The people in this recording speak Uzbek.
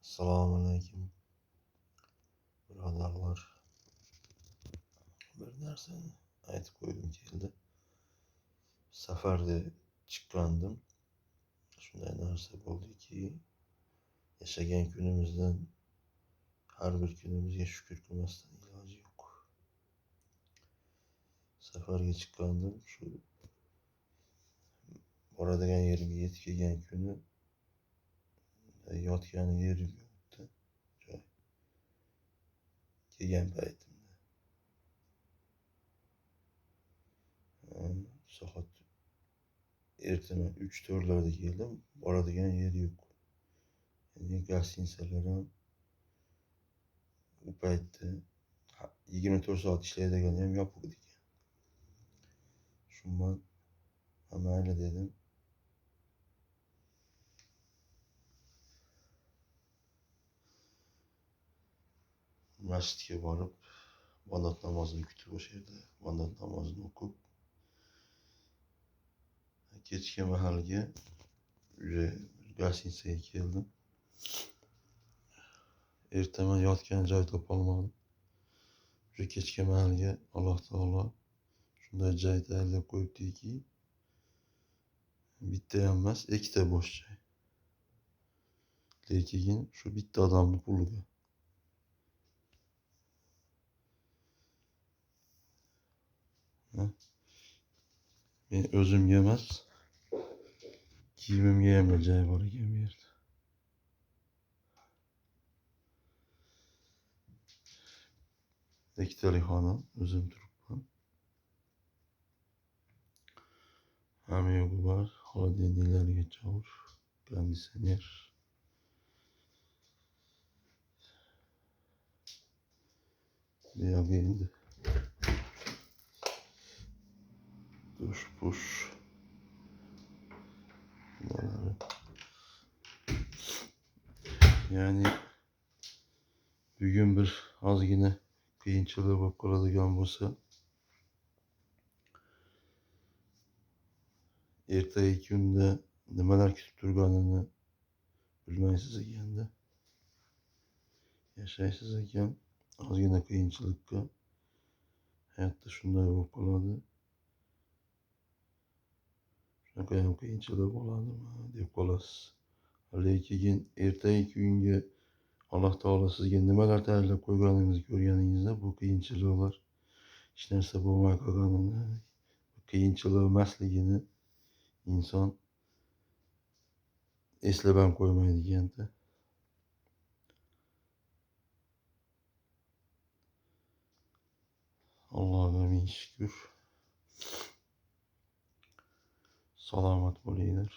Selamünaleyküm birodarlar. Bir narsani aytib qo'ygim keldi. Safarda chiqqandim. Shunday narsa bo'ldiki, yashagan kunimizdan har bir kunimizga shukr qilmasdan iloji yo'q. Safarga chiqqandim. Shu boradigan yerimga yetib kelgan kuni yotgan yerim yo'qdi. Joy. Kelgan paytimda soat ertaman 3-4larda keldim. Boradigan yer yo'q. Yani gostinitsalar ham u paytda 24 soat ishlaydigani ham yopiq ekan. Shundan mayli dedim. Masjidga borib, ibodat namozini kutib o'sha yerda ibodat namozini o'qib, kechki mahalga gostinitsaga keldim. Ertaman yotgan joy topolmadim. Kechki mahalga Alloh taolo shunday joy tayyorlab qo'yibdiki, bitta ham emas, ikkita bo'sh joy. Lekin shu bitta odamning puliga. Men o'zimga emas, kiyimimga ham joy bor ekan bu yerda. Ikkitali xona, o'zim turibman. Hamma yo'g'i bor, холодильниклarigacha bor, konditsioner. Bu yoqqa endi dush-push. Yani bugun bir ozgina qiyinchilik bo'lib qoladigan bo'lsa, ertagi kunda nimalar kutib turganini bilmaysiz ekanda. Yashaysiz ekan, ozgina qiyinchilikka hayotda shunday bo'lib qoladi. Shunaqa ham qiyinchilik bo'ladimi deb qolasiz. Lekin ertagi kunga Alloh taolo sizga nimalar tayyorlab qo'yganini ko'rganingizda bu qiyinchiliklar hech narsa bo'lmay qolganini, qiyinchilik emasligini inson eslab ham qo'ymaydi ekanda. Allohga ming shukr. Salomat bo'linglar.